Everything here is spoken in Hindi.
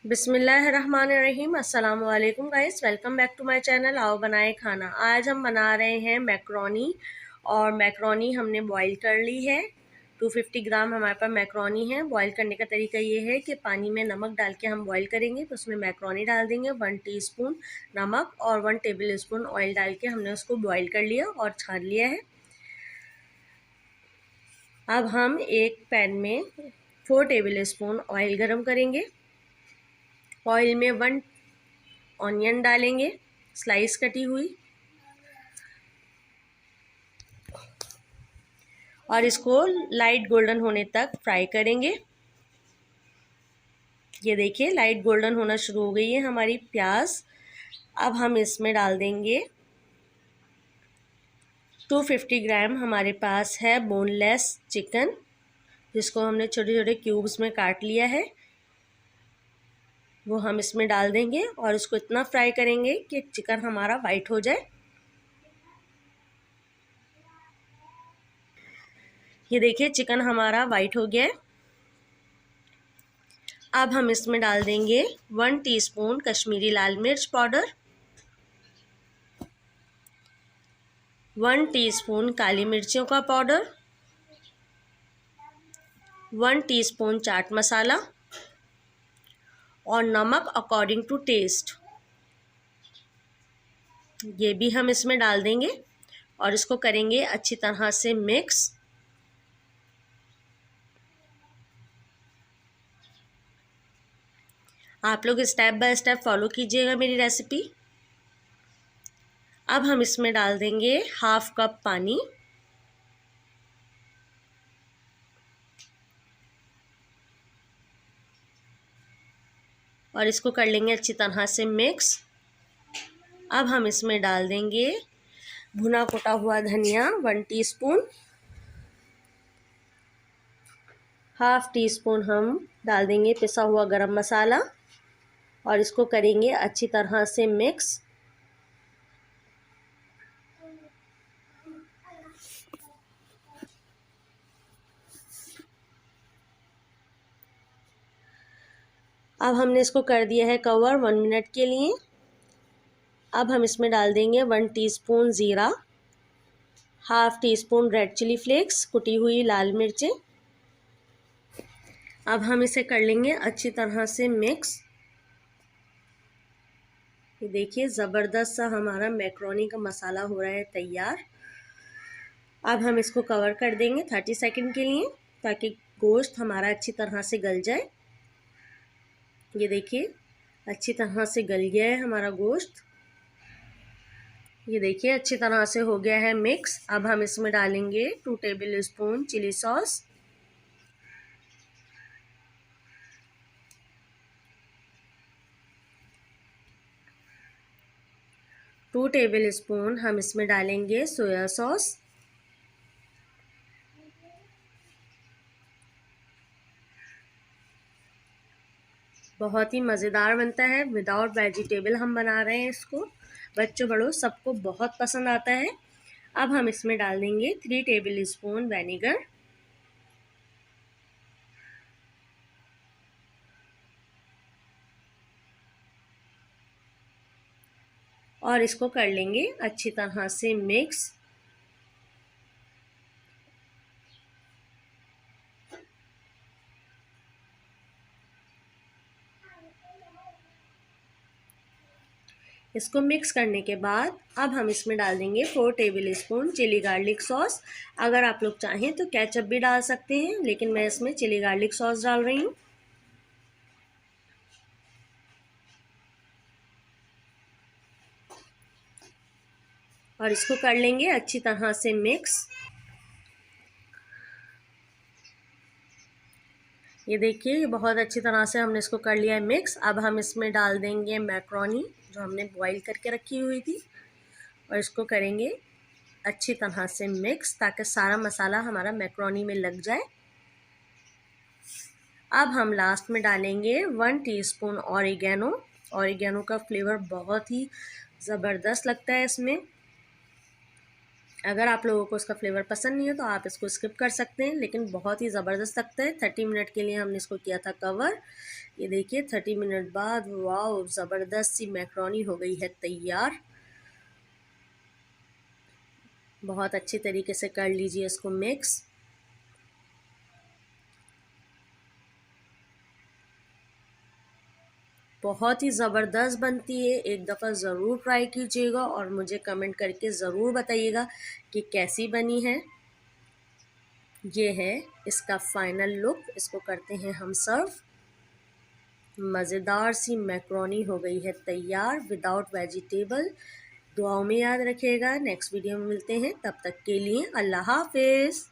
बिस्मिल्लाहिर्रहमानिर्रहीम। अस्सलाम वालेकुम guys, welcome back to my channel. आओ बनाए खाना। आज हम बना रहे हैं मैक्रोनी। और मैक्रोनी हमने बॉईल कर ली है। 250 ग्राम हमारे पास मैक्रोनी है। बॉईल करने का तरीका ये है कि पानी में नमक डाल के हम बॉईल करेंगे, तो उसमें मैक्रोनी डाल देंगे। 1 टीस्पून नमक और 1 टेबल स्पून ऑयल डाल के हमने उसको बॉईल कर लिया और छान लिया है। अब हम एक पैन में 4 टेबल स्पून ऑयल गरम करेंगे। ऑयल में 1 ऑनियन डालेंगे, स्लाइस कटी हुई, और इसको लाइट गोल्डन होने तक फ्राई करेंगे। ये देखिए लाइट गोल्डन होना शुरू हो गई है हमारी प्याज। अब हम इसमें डाल देंगे 250 ग्राम हमारे पास है बोनलेस चिकन, जिसको हमने छोटे छोटे क्यूब्स में काट लिया है। वो हम इसमें डाल देंगे और उसको इतना फ्राई करेंगे कि चिकन हमारा वाइट हो जाए। ये देखिए चिकन हमारा वाइट हो गया है। अब हम इसमें डाल देंगे 1 टीस्पून कश्मीरी लाल मिर्च पाउडर, 1 टीस्पून काली मिर्चियों का पाउडर, 1 टीस्पून चाट मसाला और नमक अकॉर्डिंग टू टेस्ट, ये भी हम इसमें डाल देंगे और इसको करेंगे अच्छी तरह से मिक्स। आप लोग स्टेप बाय स्टेप फॉलो कीजिएगा मेरी रेसिपी। अब हम इसमें डाल देंगे 1/2 कप पानी, और इसको कर लेंगे अच्छी तरह से मिक्स। अब हम इसमें डाल देंगे भुना कुटा हुआ धनिया 1 टीस्पून, 1/2 टीस्पून हम डाल देंगे पिसा हुआ गरम मसाला और इसको करेंगे अच्छी तरह से मिक्स। अब हमने इसको कर दिया है कवर 1 मिनट के लिए। अब हम इसमें डाल देंगे 1 टीस्पून ज़ीरा, 1/2 टीस्पून रेड चिली फ्लेक्स, कुटी हुई लाल मिर्चें। अब हम इसे कर लेंगे अच्छी तरह से मिक्स। ये देखिए ज़बरदस्त सा हमारा मैक्रोनी का मसाला हो रहा है तैयार। अब हम इसको कवर कर देंगे 30 सेकंड के लिए, ताकि गोश्त हमारा अच्छी तरह से गल जाए। ये देखिए अच्छी तरह से गल गया है हमारा गोश्त। ये देखिए अच्छी तरह से हो गया है मिक्स। अब हम इसमें डालेंगे 2 tablespoon chilli sauce, two tablespoon हम इसमें डालेंगे सोया सॉस, बहुत ही मज़ेदार बनता है। विदाउट वेजिटेबल हम बना रहे हैं इसको, बच्चों बड़ों सबको बहुत पसंद आता है। अब हम इसमें डाल देंगे 3 टेबल स्पून विनेगर, और इसको कर लेंगे अच्छी तरह से मिक्स। इसको मिक्स करने के बाद अब हम इसमें डाल देंगे 4 tablespoon chilli garlic sauce. अगर आप लोग चाहें तो केचप भी डाल सकते हैं, लेकिन मैं इसमें चिली गार्लिक सॉस डाल रही हूँ। और इसको कर लेंगे अच्छी तरह से मिक्स। ये देखिए ये बहुत अच्छी तरह से हमने इसको कर लिया है मिक्स। अब हम इसमें डाल देंगे मैक्रोनी जो हमने बॉईल करके रखी हुई थी, और इसको करेंगे अच्छी तरह से मिक्स, ताकि सारा मसाला हमारा मैक्रोनी में लग जाए। अब हम लास्ट में डालेंगे 1 टीस्पून ऑरिगेनो। ऑरिगेनो का फ्लेवर बहुत ही ज़बरदस्त लगता है इसमें। अगर आप लोगों को उसका फ्लेवर पसंद नहीं है तो आप इसको स्किप कर सकते हैं, लेकिन बहुत ही ज़बरदस्त लगता है। 30 मिनट के लिए हमने इसको किया था कवर। ये देखिए 30 मिनट बाद वाह ज़बरदस्त सी मैक्रोनी हो गई है तैयार। बहुत अच्छी तरीके से कर लीजिए इसको मिक्स। बहुत ही ज़बरदस्त बनती है, एक दफ़ा ज़रूर ट्राई कीजिएगा और मुझे कमेंट करके ज़रूर बताइएगा कि कैसी बनी है। ये है इसका फाइनल लुक, इसको करते हैं हम सर्व। मज़ेदार सी मैक्रोनी हो गई है तैयार विदाउट वेजिटेबल। दुआओं में याद रखिएगा। नेक्स्ट वीडियो में मिलते हैं, तब तक के लिए अल्लाह हाफिज़।